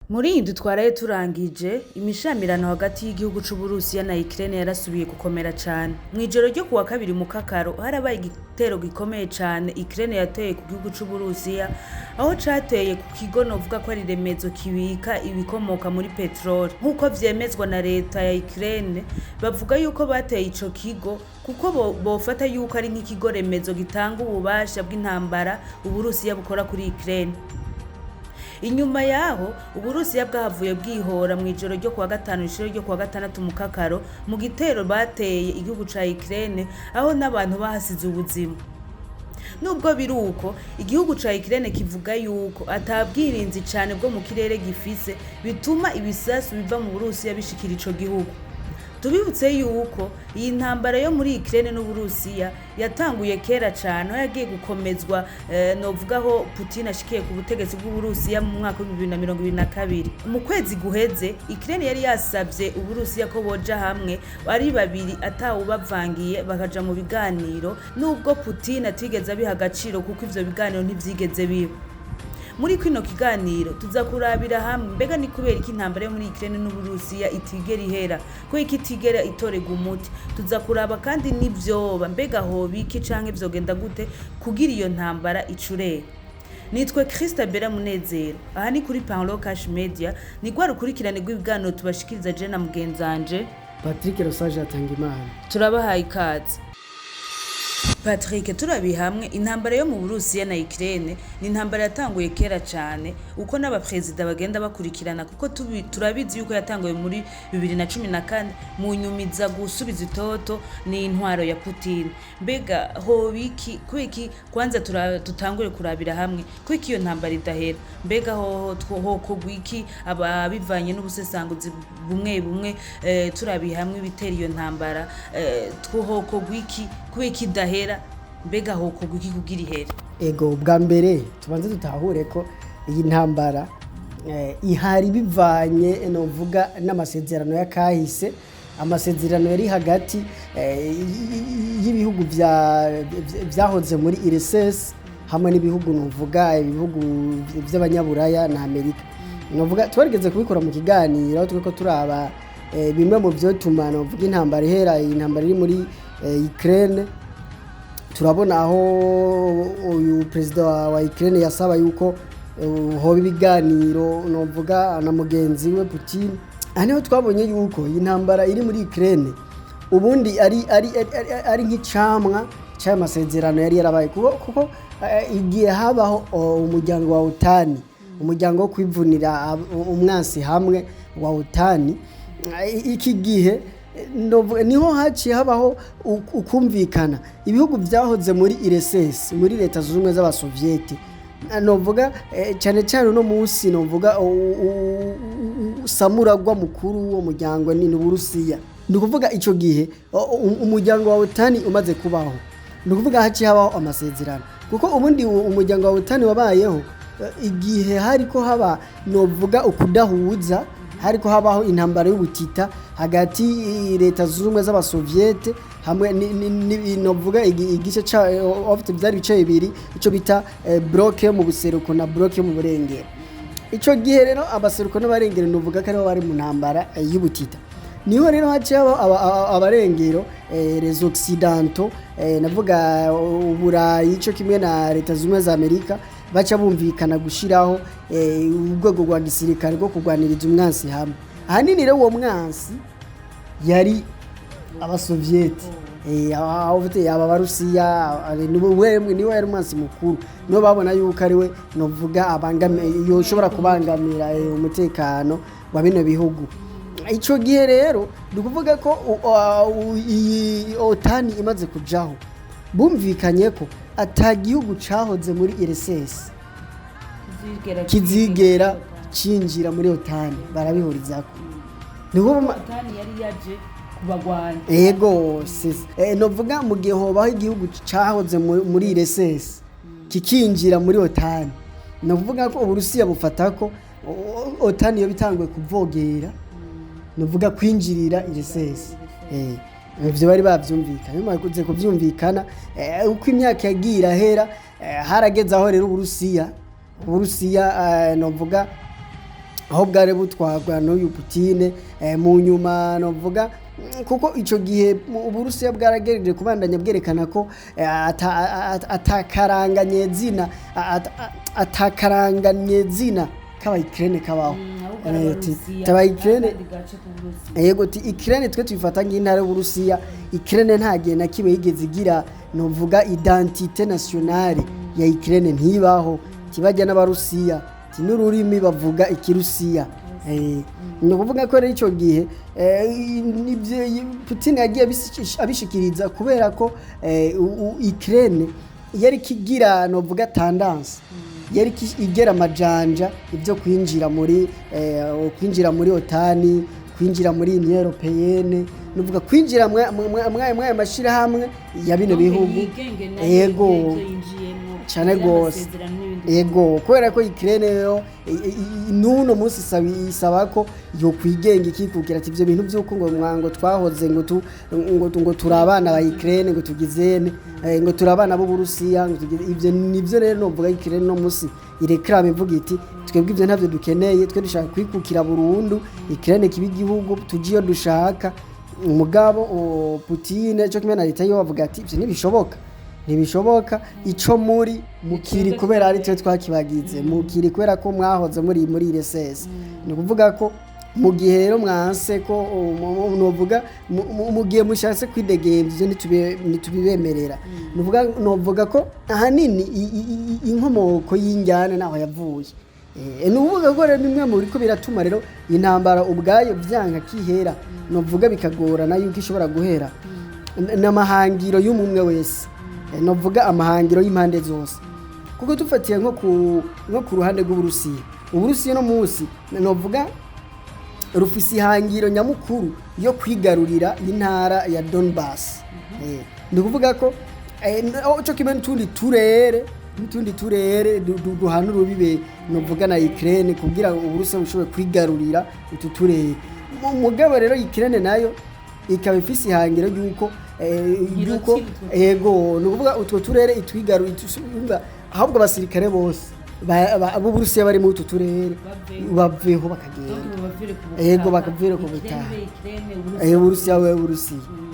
Muri iyi twaraye turangije imishamirano hagati y'igihugu c'Uburusiya na Ukrain yarasubiye gukomera cane. Mwijoro ryo kuwa kabiri mu kakaro harabaye igitero gikomeye cane Ukrain yateye ku gihugu c'Uburusiya, aho cateye ku kigo novuga ko ari remezo kibika ibikomoka muri petroli. Nkuko vyemezwa na leta ya Ukrain, bavuga yuko bateye ico kigo kuko bofata yuko ari nk'ikigo remezo gitanga ububasha bw'intambara Uburusiya bukora kuri Ukrain. Inyuma yaho Uburusiya bwahavuye bwihora mwijoro ryo kuwa gatanu ishiro ryo kuwa gatandatu mu kakaro mu gitero bateye igihugu ca Ukraine, aho n'abantu bahasize ubuzima. Nubwo biruko igihugu ca Ukraine kivuga yuko atabwirinzi cane bwo mu kirere gifise bituma ibisasu biva mu Burusiya bishikira ico gihugu. Tubibutse yuko iyi ntambara yo muri Ukraine n'Uburusiya yatanguye kera cane, aho yagiye gukomezwa novugaho Putin ashikiye ku butegetsi bw'Uburusiya mu mwaka wa 2022. Mu kwezi guheze Ukraine yari yasavye Uburusiya ko boja hamwe ari babiri atawubavangiye bakaja mu biganiro, nubwo Putin atigeze abiha agaciro kuko ivyo biganiro ntivyigeze biba. Muri kino kiganiro tuza kurabira hamwe mbega ni kubera iki intambara yo muri Ukraine n'Uburusiya itigera ihera, ko iki itigera itorega umuti. Tuza kuraba kandi n'ivyoba mbega hobiki canke vyogenda gute kugira iyo ntambara icurere. Nitwe Christabella Munezero, aha ni kuri Panlo Cash Media, ni gwa rukurikirane rw'ibiganiro tubashikiriza je na mugenzanje Patrick Rosaje Atangimana. Turabahaye ikaze. Patrick, turabi hamwe intambara yo mu Burusiya na Ukraine ni intambara yatanguye kera cane uko n'abaprezida bagenda bakurikirana, kuko turabizi yuko yatanguye muri 2014 mu nyumiza gusubiza itoto ni intwaro ya Putin. Mbega hobiki kwiki kwanza tutangure kurabira hamwe kwiki iyo ntambara idahera, mbega hoko gwiki ababivanye n'ubusesanguzi bumwe turabi hamwe ibitera iyo ntambara hoko gwiki kwiki idahera, mbega hoko gwiki kugira ihere. Ego bwa mbere tubanze tutahure ko iyi ntambara ihari bivanye novuga n'amasezerano ya kahise, amasezerano yari hagati y'ibihugu vyahoze muri RSS hamwe n'ibihugu novuga ibihugu vy'abanyaburaya na Amerika. Novuga twarigeze kubikora mu kiganiro twiko turaba bimwe mu byo tumana novuga intambara ihera, iyi ntambara iri muri Ukraine. Turabona aho uyu president wa Ukraine yasaba yuko hoba ibiganiro novuga na mugenzi we Putin. Aho twabonye yuko iyi ntambara iri muri Ukraine ubundi ari nk'icamwa cy'amasezerano yari yarabaye, kuko igiye habaho umuryango wa OTAN, umuryango wo kwivunira umwansi hamwe wa OTAN. Iki gihe niho haciye habaho ukumvikana ibihugu vyahoze muri RSS, muri leta zunze ubumwe z'abasovieti. Novuga cyane cyane no munsi novuga samuragwa mukuru wo muryango ni Uburusiya. Ndikuvuga ico gihe umuryango wa OTAN umaze kubaho, ndikuvuga haciye habaho amasezerano, kuko ubundi umuryango wa OTAN wabayeho igihe hariko haba novuga ukudahuza, hariko habaho intambara y'ubutita hagati leta zunze ubumwe z'abasoviete hamwe novuga igice ca ofite byari bice bibiri, ico bita bloc yo mu buseruko na bloc yo mu burengero. Ico gihe rero abaseruko n'abarengero novuga ko ari bari mu ntambara y'ubutita. Niho rero haciye abarengero les occidentaux, navuga Uburayi ico kimwe na leta zunze ubumwe za Amerika baca bumvikana gushiraho urwego rwa gisirikare rwo kurwaniriza umwansi hamwe. Ahanini rero uwo mwansi yari abasovieti, aba Barusiya niwe yari umwansi mukuru, no babona yuko ari we novuga yoshobora kubangamira umutekano wa bino bihugu. Ico gihe rero ndikuvuga ko iyi OTAN imaze kujaho bumvikanye ko atagihugu cahoze muri RSS kizigera cinjira muri OTAN, barabihurizako. Niho OTAN yari yaje kubagwanya. Ego novuga mu gihe hobaho igihugu cahoze muri RSS kikinjira muri OTAN, novuga ko Uburusiya bufata ko OTAN yo bitanguye kuvogera novuga kwinjirira RSS. Ivyo bari bavyumvikana, makuze kuvyumvikana uko imyaka yagiye irahera, harageze aho rero Uburusiya novuga aho bwari butwarwa n'uyu Putin mu nyuma novuga kuko ico gihe Uburusiya bwaragereje kubandanya bwerekana ko atakaranganye zina kaba Ukraine kabaho taba Ukraine yego Ukraine twe twifata nk'intara y'Uburusiya Ukraine nta gihe na kibe yigeze igira novuga identité nationale ya Ukraine ntibaho kibajya n'abarusiya n'ururimi bavuga ikirusiya no kuvuga ko rero ico gihe Putin yagiye abishikiriza kubera ko Ukraine yari kigira novuga tendance yari igera amajanja ibyo kwinjira muri OTAN kwinjira muri Union Européenne nuvuga kwinjira mwaye mashira hamwe ya bino bihugu yego cyane gose yego kubera ko Ukraine yo nuno munsi isaba ko yo kwigenga ikikukira ati ivyo bintu byuko ngo twahoze ngo turabana ba Ukraine ngo tugizene ngo turabana bo Burusiya ngo ivyo nivyo rero novuga Ukraine no munsi irekrame ivuga iti twebwe ivyo ntavyo dukeneye twe dushaka kwikukira burundu Ukraine kibi gihugu tugiyo dushaka umugabo Putin cyo kimena leta yo bavuga ati ivyo ntibishoboka ico muri mukiri kubera ari twe twakibagize mukiri kubera ko mwahoze muri RSS ni kuvuga ko mu gihe rero mwanse ko novuga mu gihe mushatse kwidegemvye nitubibemerera novuga ko ahanini inkomoko y'injyana naho yavuye nuvuga ko rero nimwe muri ko biratuma rero intambara ubwayo vyanka kihera novuga bikagorana yuko ishobora guhera n'amahangiro y'umumwe wese novuga amahangiro y'impande zose kuko tufatiye nko ku ruhande Uburusiya no munsi novuga rufisi ihangiro nyamukuru yo kwigarurira intara ya Donbass ndi kuvuga ko cyo kimwe n'utundi turere duhana urubibe novuga na Ukraine kugira Uburusiya bushobore kwigarurira utu turere mugabo rero Ukraine nayo ikaba ifise ihangiro yuko yego nukuvuga utwo turere itwigarurira ahubwo abasirikare bose abo Burusiya bari mu turere baveho bakagenda yego bakavira ku butaha Burusiya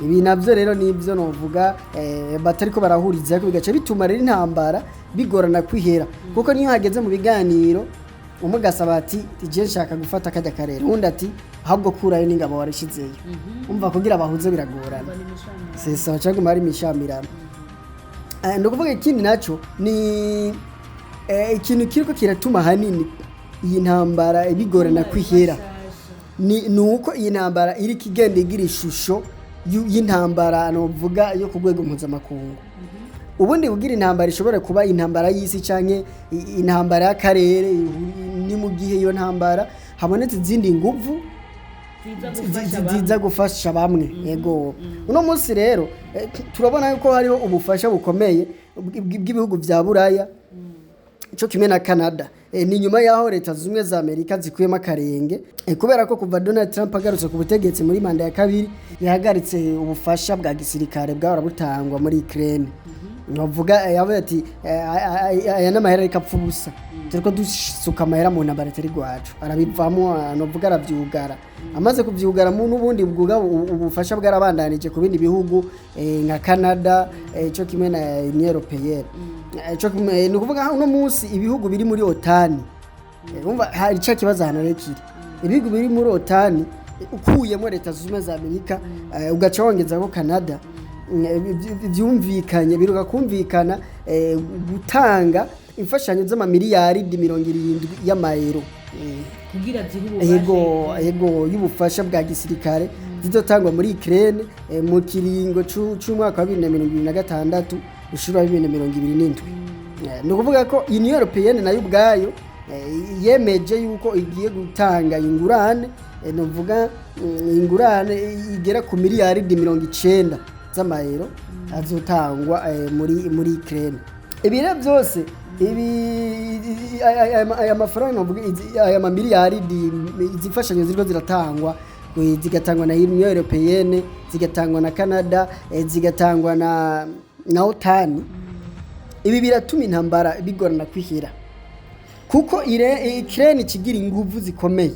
ibi navyo rero nivyo novuga batariko barahuriza ko bigace bituma rero intambara bigorana kwihera kuko niyo hageze mu biganiro umugasaba ati je nshaka gufata kajya karere undi ati ahubwo kurayo n'ingabo warishizeyo umva kugira bahuze biragorana sesa cyangwa ari mishamirano ndakuvuga ikindi naco ni ikintu kiriko kiratuma hanini iyi ntambara bigorana kwihera ni uko iyi ntambara iri kigenda igira ishusho y'intambara novuga yo ku rwego mpuzamakungu ubundi kugira intambara ishobora kuba intambara y'isi canke intambara y'akarere ni mu gihe iyo ntambara habonetse izindi nguvu ziza gufasha bamwe yego uno munsi rero turabona yuko hariho ubufasha bukomeye bw'ibihugu vya Buraya cyo kimwe na Canada ni nyuma yaho leta zumwe za Amerika zikuyemo akarenge kubera ko kuva Donald Trump agarutse ku butegetsi muri manda ya kabiri yahagaritse ubufasha bwa gisirikare bwahora butangwa muri Ukraine novuga yavuze ati aya n'amahera ikapfubusa turiko dusuka amahera mu ntambara tari gwacu arabivamo novuga aravyugara amaze kuvyugara mu nubundi bwuga ubufasha bwarabandanije ku bindi bihugu nka Canada cyo kimwe na Union Européenne cyo kimwe no kuvuga uno munsi ibihugu biri muri OTAN umva hari cyo kibazo hano rekiri ibihugu biri muri OTAN ukuyemo leta zumwe za Amerika ugaca wongeza ko Canada byumvikanye biruka kumvikana gutanga imfashanyo z'amamiliyari 70 y'amayero kugira zihubo yego y'ubufasha bwa gisirikare zizotangwa muri Ukraine mu kiringo c'umwaka wa 2026 ushura 2027 no kuvuga ko Union Européenne nayo ubwayo yemeje yuko igiye gutanga ingurane novuga ingurane igera ku miliyari 90 z'amayero azotangwa muri Ukraine ibira byose aya mafaranga novuga aya mamiliyari izifashanyo ziriko ziratangwa zigatangwa na Union Européenne zigatangwa na Canada zigatangwa na OTAN ibi biratuma intambara bigorana kwihera kuko Ukraine kigira inguvu zikomeye.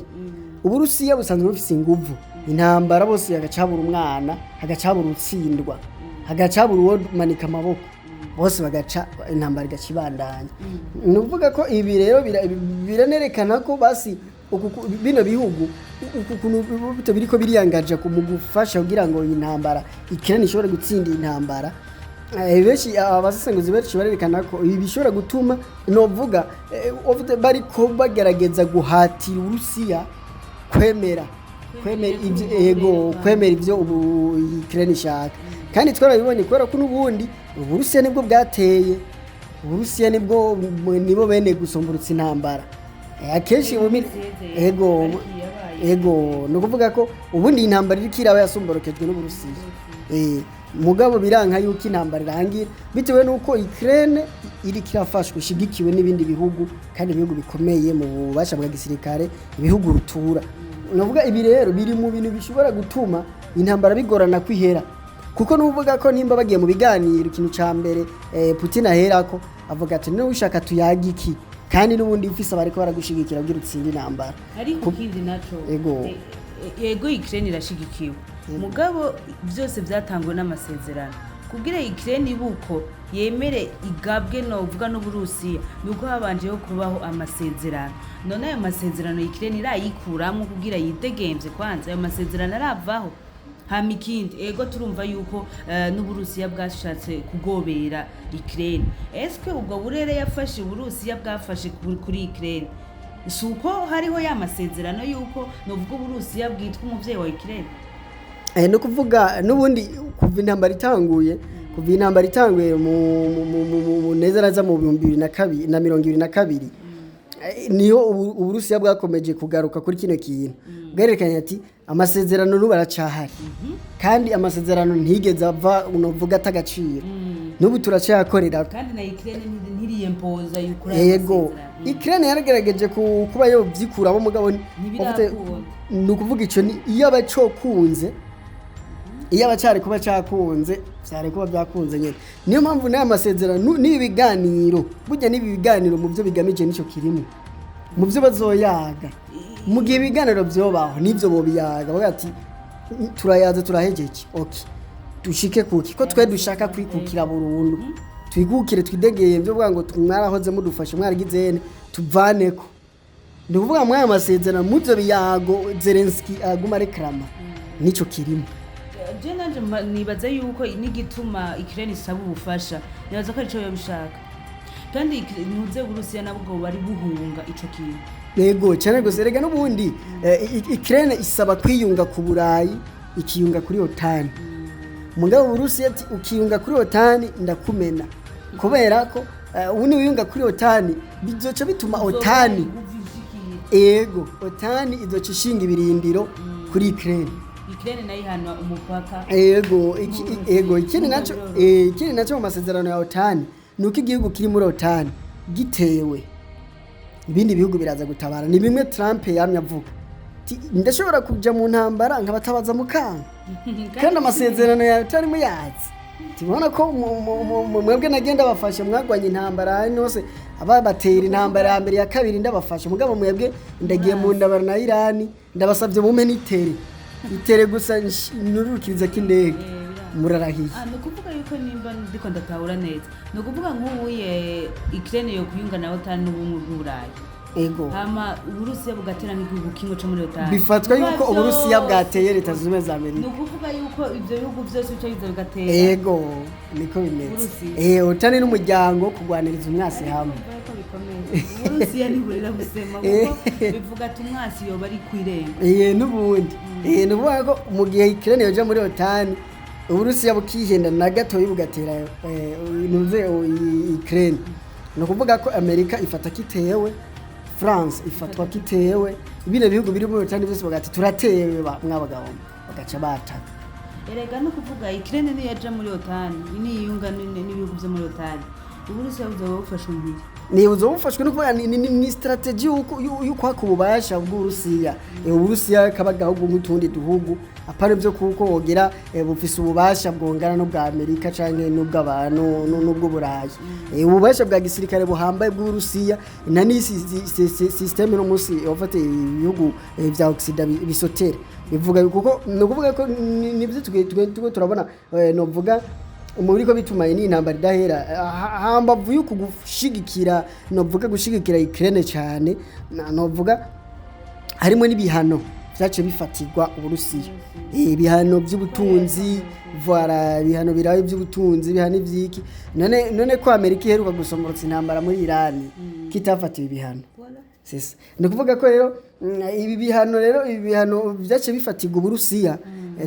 Uburusiya busanzwe bufise inguvu, intambara bose hagacabura umwana, hagacabura utsindwa, hagacabura uwo manika amaboko, bose bagaca intambara igacibandanya. Nuvuga ko ibi rero biranerekana ko basi bino bihugu ukuntu biriko biriyangaje mu gufasha kugira ngo intambara Ukraine ishobore gutsinda intambara. Benshi abasesenguzi benshi barerekana ko ibi bishobora gutuma novuga bariko bagerageza guhatira Urusiya kwemera ivyo Ukraine ishaka. Kandi twarabibonye kubera ko n'ubundi Uburusiya nibwo bwateye, Uburusiya nibo bene gusomburutsa intambara. Akenshi no kuvuga ko ubundi intambara iriko iraba yasomborokejwe n'Uburusiya. Mugabo biranka yuko intambara irangira bitewe nuko Ukraine iriko irafashwa ishigikiwe n'ibindi bihugu kandi ibihugu bikomeye mu bubasha bwa gisirikare, ibihugu rutura. Novuga ibi rero biri mu bintu bishobora gutuma intambara bigorana kwihera, kuko nuvuga ko nimba bagiye mu biganiro ikintu ca mbere Putin aherako avuga ati no ushaka tuyagiki kandi n'ubundi ufise abariko baragushigikira kugira utsinde intambara. Ariko kindi naco yego Ukraine irashigikiwe, mugabo byose byatangwe n'amasezerano kugira Ukraine ibuko yemere igabwe novuga n'Uburusiya nuko habanjeho kubaho amasezerano. None ayo masezerano Ukraine irayikuramwe kugira yidegemvye kwanza ayo masezerano aravaho. Hama ikindi ego turumva yuko n'Uburusiya bwashatse kugobera Ukraine. Eske ubwo burere yafashe Uburusiya bwafashe kuri Ukraine? Suko hariho ya masezerano yuko novuga Uburusiya bwitwa umuvyeyi wa Ukraine. No kuvuga n'ubundi kuva intambara itanguye mu nezeraza mu 2022 niho Uburusiya bwakomeje kugaruka kuri kino kintu. Bwerekanye ati amasezerano n'ubaracahari kandi amasezerano ntigeze ava unovuga atagaciro. Nubu turacayakorera kandi na Ukraine ntiriyempoza yukura. Yego Ukraine yaragerageje kuba yo vyikuramo mugabo nukuvuga ico ni iyo abacokunze iyo abacari kuba cakunze vyari kuba byakunze nyene. Niyo mpamvu nayo amasezerano n'ibiganiro burya n'ibiganiro mu byo bigamije nico kirimo mu byo bazoyaga mu gihe ibiganiro byobaho nivyo bobiyaga bagati turayaza turahejeje okay dushike kuki ko twe dushaka kwikukira burundu twigukire twidegeye byo bwa ngo mwarahoze mudufashe mwarigizene tuvaneko. Ndikuvuga mwa amasezerano mu byo biyago Zelensky aguma reklama nico kirimo. Je nanje nibaza yuko n'igituma Ukraine isaba ubufasha nibaza ko arico yabishaka kandi nuze Uburusiya nabwo bari buhunga ico kintu. Yego cyane gose rega n'ubundi Ukraine isaba kwiyunga ku Burayi ikiyunga kuri OTAN. Mugabo Uburusiya ati ukiyunga kuri OTAN ndakumena kubera ko uni wiyunga kuri OTAN bizoca bituma OTAN OTAN izoca ishinga ibirindiro kuri Ukraine nayo hano umupaka. Ikindi naco mu masezerano ya OTAN nuko igihugu kiri muri OTAN gitewe ibindi bihugu biraza gutabara. Ni bimwe Trump yamye avuga ndashobora kuja mu ntambara nkabatabaza mukanga kandi amasezerano ya OTAN muyazi tibona ko mwebwe nagenda bafashe mwagwanye intambara nose ababatera intambara ya mbere ya kabiri ndabafashe mugabo mwebwe ndagiye mu ndabara na Iran ndabasavye mu itere gusa nurukiriza kindege murarahiye. No kuvuga yuko nimba ndiko ndatahura neza no kuvuga nk'ubuye Ukraine yo kuyunga na OTAN n'ubumwe bw'Uburayi. Hama Uburusiya bugatera nk'igihugu kimwe cyo muri OTAN bifatwa yuko Uburusiya bwateye Leta Zunze Ubumwe za Amerika. No kuvuga yuko ivyo bihugu byose bica bigatera. Niko bimeze. OTAN n'umuryango kugwaniriza umwasi hamwe. Uburusiya ntiburira gusema kuko bivuga ati umwasi yoba ari kwirenga. N'ubundi nuvuga ko mu gihe Ukraine yoja muri OTAN Uburusiya bukihenda na gato bugatera nuze Ukraine. No kuvuga ko Amerika ifata kitewe, France ifatwa kitewe, ibine bihugu biri muri OTAN byose bagati turatewe mwabagabo bagaca bataka. Erega no kuvuga Ukraine niyo yaja muri OTAN ni yunga n'ibihugu byo muri OTAN Uburusiya buzoba bufasha umubiri ni uzofashwe no kuvuga ni strategy y'ukwaka ububasha bw'Uburusiya Uburusiya kabagaho bw'umutundi duhugu apana byo kuko wogera bufise ububasha bwongana no bwa Amerika canke n'ubw'abantu n'ubwo Burayi ububasha bwa gisirikare buhambaye bw'Uburusiya nani system no musi ofate ibihugu vya Occident bisotera bivuga kuko no kuvuga ko nivyo tugwe turabona no vuga umuriko bituma ni intambara idahera hambavu yuko gushigikira no vuga gushigikira Ukraine cyane no vuga harimo n'ibihano byace bifatirwa Uburusiya ibihano by'ubutunzi voilà ibihano biraye by'ubutunzi bihano ivyiki none ko Amerika iheruka gusomorotsa intambara muri Iran kitafatiwe ibihano sisi no kuvuga ko rero ibi bihano byace bifatirwa Uburusiya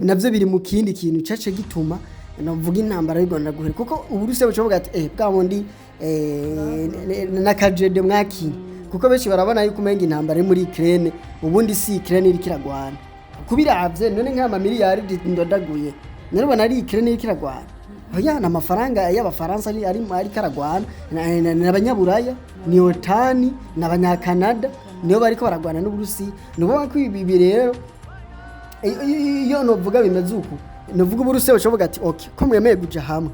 navyo biri mu kindi kintu cyace gituma navuga intambara y'Rwanda guhera kuko Uburusiya bucovuga ati bwamundi nakajede mwaki kuko benshi barabona yuko umenga intambara iri muri Ukraine ubundi si Ukraine iri kiragwana kubiravye none nk'ama miliyari ndodaguye narubona ari Ukraine iri kiragwana oya na amafaranga y'abafaransa ari karagwana n'abanyaburaya ni OTAN n'abanyakanada niyo bariko baragwana n'Uburusiya nuvuga ko ibi rero iyo novuga bimeze uko nuvuga Uburusiya bucovuga ati okay ko mwemeye kuja hamwe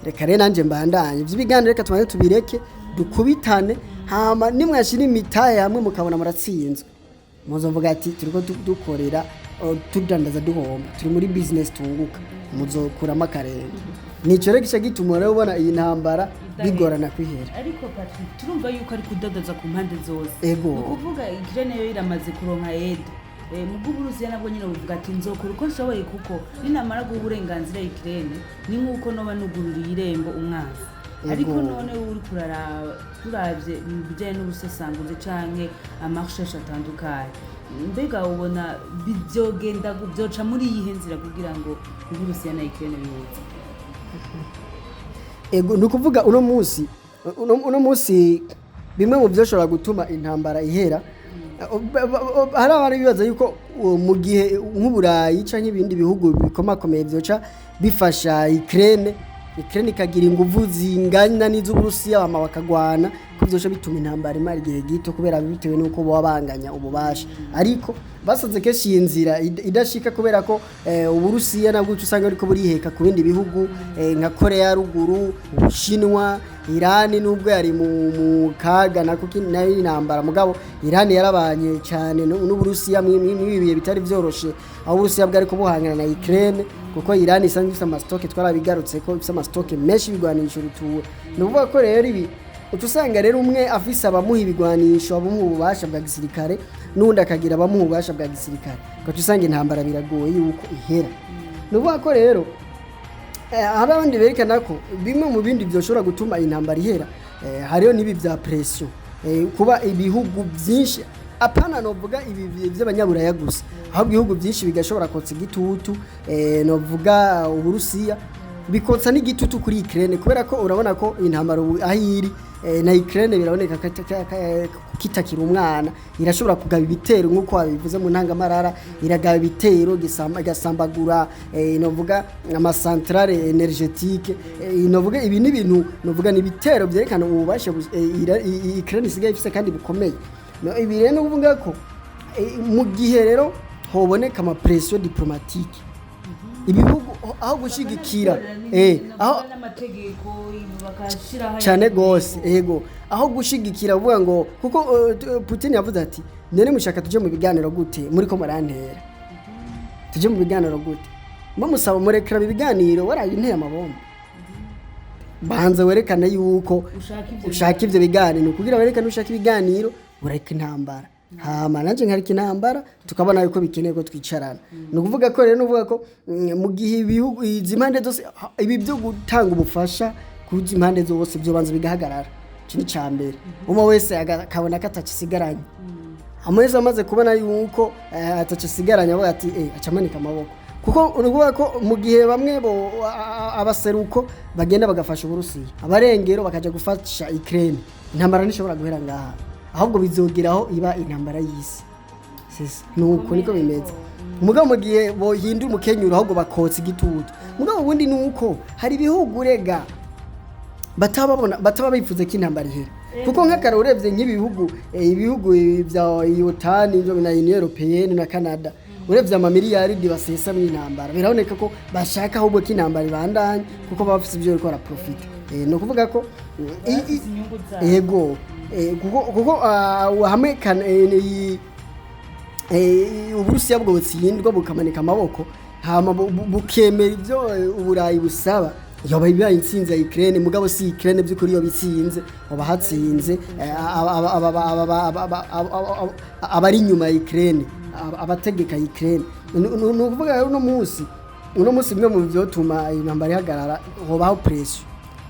reka rero nanje mbandanye by'ibiganiro reka tumaze tubireke dukubitane hama nimwashira imitaye hamwe mukabona muratsinzwe muzovuga ati turiko dukorera tudandaza duhomba turi muri business tunguka muzokuramo akarenge nico rero gice gituma rero ubona iyi ntambara bigorana kwihera ariko Patrick turumva yuko ari kudodoza ku mpande zose kuvuga Ukraine yo iramaze kuronka aid mu Burusiya nabwo nyine buvuga ati nzokora uko nshoboye kuko ninamara guha uburenganzira Ukraine ni nkuko noba nugururiye irembo umwanzi ariko none uri turavye bijanye n'ubusesanguzi canke amarsheshe atandukanye mbega ubona bivyogenda byoca muri iyi nzira kugira ngo Uburusiya na Ukraine bihuze nukuvuga uno munsi bimwe mu byoshobora gutuma intambara ihera hari abari bibaza yuko mu gihe nk'Uburayi canke ibindi bihugu bikomakomeye byoca bifasha Ukraine ikagira inguvu zingana n'iz'Uburusiya bama bakagwana ko byoca bituma intambara imara igihe gito kubera bitewe nuko bo babanganya ububasha ariko basaze keshi inzira idashika kubera ko Uburusiya nabwo usanga ariko buriheka ku bindi bihugu nka Korea ya ruguru Ubushinwa Iran nubwo yari mu kaga nako nayo intambara mugabo Iran yarabanye cyane n'Uburusiya mwibiye bitari byoroshe aho Uburusiya bwari kubuhangana na Ukraine kuko Iran isanzwe ifite amastoke twarabigarutse ko ifite amastoke menshi bigwanisha urutuwe nuvuga ko rero ibi utusanga rero umwe afise abamuha ibigwanisho abamuha ububasha bwa gisirikare nundi akagira abamuha ububasha bwa gisirikare gato usanga intambara biragoye yuko ihera nuvuga ko rero abandi berekana ko bimwe mu bindi byoshobora gutuma intambara ihera hariyo nibi bya pression kuba ibihugu byinshi apana novuga ibi by'abanyaburaya gusa aho ibihugu byinshi bigashobora kotsa igitutu novuga Uburusiya bikotsa n'igitutu kuri Ukraine kubera ko urabona ko intambara ahiri na Ukraine biraboneka kitakira umwana irashobora kugaba ibitero nkuko wabivuze mu ntangamarara iragaba ibitero gasambagura novuga ama centrale energetique novuga ibi ni bintu novuga ni ibitero byerekana ububasha Ukraine isigaye ifise kandi bukomeye ibi rero nuvuga ko mu gihe rero hoboneka ama pression diplomatique ibihugu aho gushigikira aho n'amategeko bakashira cyane gose aho gushigikira uvuga ngo kuko Putin yavuze ati none mushaka tuje mu biganiro gute muri ko marantera tuje mu biganiro gute musaba murekera ibiganiro warayinteye amabomba banze werekana yuko ushaka ivyo biganiro kugira werekane ushaka ibiganiro ureka intambara hama nanje nkarika intambara tukabona yuko bikeneye ko twicarana no kuvuga ko rero nuvuga ko mu gihe ibihugu izimpande zose ibi byo gutanga ubufasha kuzi impande zose byo banze bigahagarara kini cyambere umwe wese akabona katacisigaranye amweze amaze kubona yuko atacisigaranye avuga ati acamanika amaboko kuko uruvuga ko mu gihe bamwe bo abaseruko bagenda bagafasha Uburusiya abarengero bakaja gufasha Ukraine intambara nishobora guhera ngaha ahubwo bizogeraho iba intambara y'isi sisi nuko niko bimeze mugabo mu gihe bo hindu umukenyuro ahubwo bakotsa igitutu mugabo ubundi nuko hari ibihugu rega bataba bifuze ko intambara ihera kuko nk'akara urebye nk'ibihugu ibihugu vya OTAN byo na Union Européenne na Canada urebye amamiliyaridi basesa mu intambara biraboneka ko bashaka ahubwo ko intambara ibandanye kuko baba bafite ibyo bariko baraprofita no kuvuga ko yego kuko hamwe Uburusiya bwo butsindwa bukamanika amaboko hama bukemera ibyo Uburayi busaba yoba ibibaye intsinzi ya Ukraine mugabo si Ukraine by'ukuri yo bitsinze oba hatsinze abari nyuma ya Ukraine abategeka Ukraine no kuvuga uno munsi bimwe mu byotuma intambara ihagarara hobaho pressure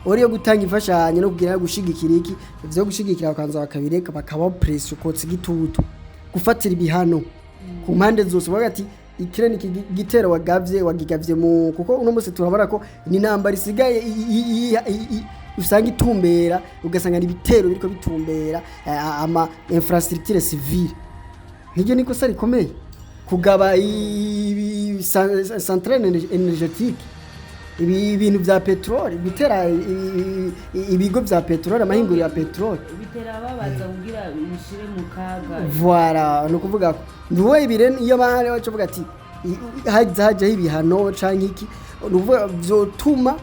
uriyo gutanga imfashanyo no kugira gushigikira iki byo gushigikira bakanza bakabireka bakabaho pressure kotsa igitutu gufatira ibihano ku mpande zose bavuga ati Ukraine gitero wagigavye mu kuko uno munsi turabara ko ni intambara isigaye usanga itumbera ugasanga ni bitero biriko bitumbera ama infrastructure civile nijye niko sari komeye kugaba centrale energetique ibintu vya petrole bitera ibigo vya petrole amahinguriro ya petrole bitera babaza kugira bishire mu kaga voilà no kuvuga nduwe ibirene iyo bahari baco vuga ati haje ibihano canke iki nuvuga vyotuma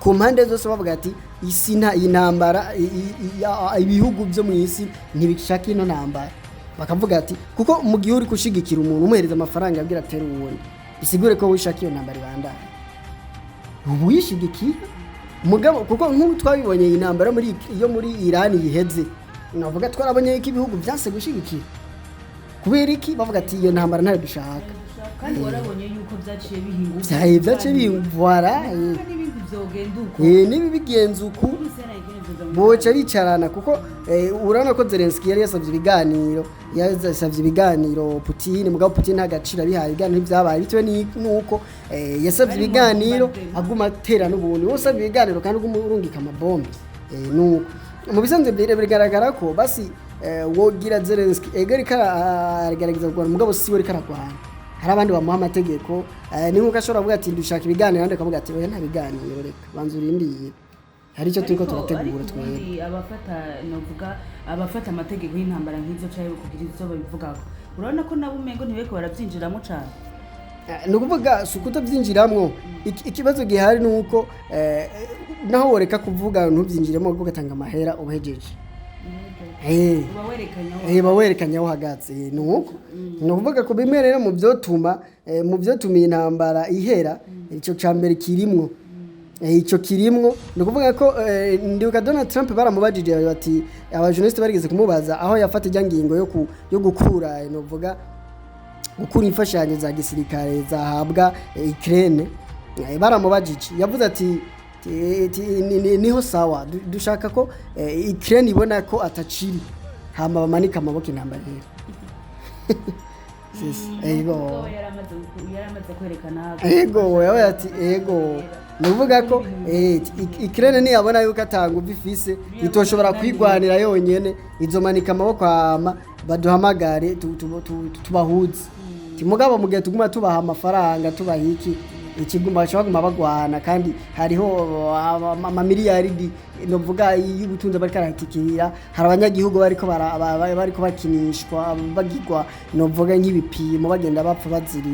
ku mpande zose bavuga ati isi nta intambara ibihugu byo mu isi ntibishaka ino ntambara bakavuga ati kuko mu gihe uri kushigikira umuntu umuhereza amafaranga abwira atera uwundi bisigure ko wishaka iyo ntambara ibandanye wishigikiye mugabo kuko nk'ubu twabibonye iyi ntambara muri Iran yiheze navuga twarabonye ko ibihugu byase gushigikira kubera iki bavuga ati iyo ntambara ntari dushaka kandi warabonye yuko byaciye bihinguka byaciye bihingwara n'ibindi byogenda uko nibi bigenze uko boca bicarana kuko urabona ko Zelensky yari yasavye ibiganiro Putin mugabo Putin ntagacira bihaye ibiganiro byabaye bitewe nuko yasavye ibiganiro aguma atera n'ubundi wose savye ibiganiro kandi urungika amabombe nuko mu bisanzwe bigaragara ko basi wogira Zelensky egari karagerageza kurwana mugabo siwe ari karagwana hari abandi bamuha amategeko ni nkuko ashobora kuvuga ati dushaka ibiganiro kandi akavuga ati oya nta biganiro reka banzurindiye hari icyo turiko turategura twebwe abafata amategeko y'intambara nk'izo caye kugira izo babivugako urabona ko nabo umengo ntibeko baravyinjiramo cane no kuvuga sukuta byinjiramo ikibazo gihari nuko naho woreka kuvuga ntubyinjiremo ugatanga amahera ubuhejeje bawerekanya uhagaze nuko no kuvuga ko bimwe rero mu byotuma intambara ihera ico cambere kirimwo icyo kirimwo no kuvuga ko ndibuka Donald Trump baramubajije bati abajournaliste barigeze kumubaza aho yafata ijyangingo yo gukura no kuvuga gukura imfashanyo za gisirikare zahabwa Ukraine baramubajije yavuze ati niho sawa dushaka ko Ukraine ibona ko ataciri hama bamanika amaboko intambara rero yaramaze kwerekana yawe ati nuvuga ko Ukraine ni yabona yuko atanga ubifise itoshobora kwigwanira yonyene izomanika amaboko hama baduhamagare tubahuze timugabo mu gihe tuguma tubaha amafaranga tubahiki ikiguma cyaguma bagwana kandi hariho amamiliyaridi novuga y'ubutunzi bari karatikira hari abanyagihugu bariko bakinishwa bagirwa novuga nk'ibipimo bagenda bapfa bazira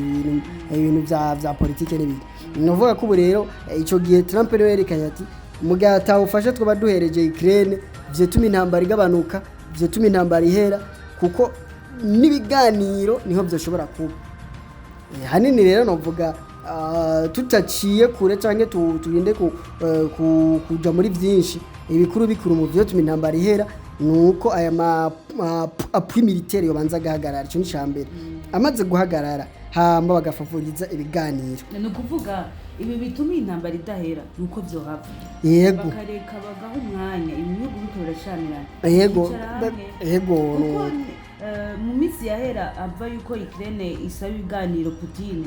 ibintu vya politike n'ibindi novuga ko rero ico gihe Trump rero yerekanye ati mugata ufashe twa baduhereje Ukraine vyetuma intambara igabanuka vyetuma intambara ihera kuko nibiganiro niho byoshobora kuba hanini rero novuga tutaciye kure canke turinde kuja muri byinshi ibikuru mu byo tuma intambara ihera nuko aya appui militaire yobanza gahagarara cyo nicambere amaze guhagarara hamba bagafavoriza ibiganiro no kuvuga ibi bituma intambara idahera nuko byo hava bakareka bagaha umwanya ibihugu bitorashamirana yego mu minsi yahera ava yuko Ukraine isaba ibiganiro Putin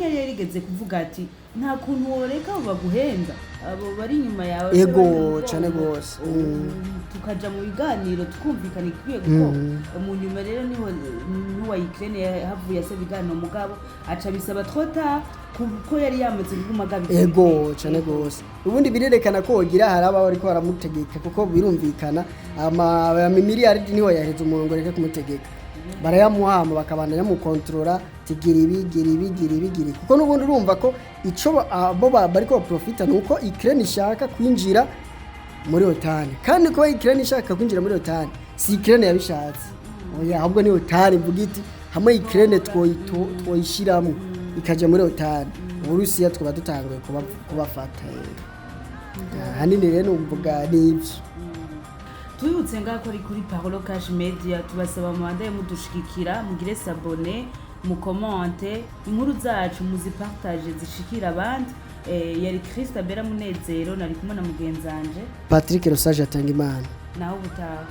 yari yarigeze kuvuga ati nta kuntu woreka abo baguhenda abo bari inyuma yawe ego cyane gose tukaja mu biganiro tukumvikana ikwiye kuko mu nyuma rero niho n'uwa Ukraine havuye ase biganiro mugabo aca bisaba trota kuko yari yamaze kugumagabi ego cyane gose ubundi birerekana ko wogira haraba bari ko baramutegeka kuko birumvikana ama miliyaridi niho yaheze umuntu ngo reke kumutegeka barayamuhama bakabandanya mu controller tigira ibi kuko nubundi urumva ko ico abo bari ko profita nuko Ukraine ishaka kwinjira muri OTAN kandi ko Ukraine ishaka kwinjira muri OTAN si Ukraine yabishatse oya ahubwo ni OTAN mvugiti hamwe Ukraine twoyishiramo ikaje muri OTAN Uburusiya twaba dutanguye kubafata hanini rero umvuga n'ivyo tubibutse ngako ari kuri Parole Cash Media tubasaba mu banda mudushikira mugire s'abonner mu comment inkuru zacu muzipartage zishikira abandi yari Christa Bera Munezero nari kumwe na mugenzanje Patrick Rosage atanga imana naho butaha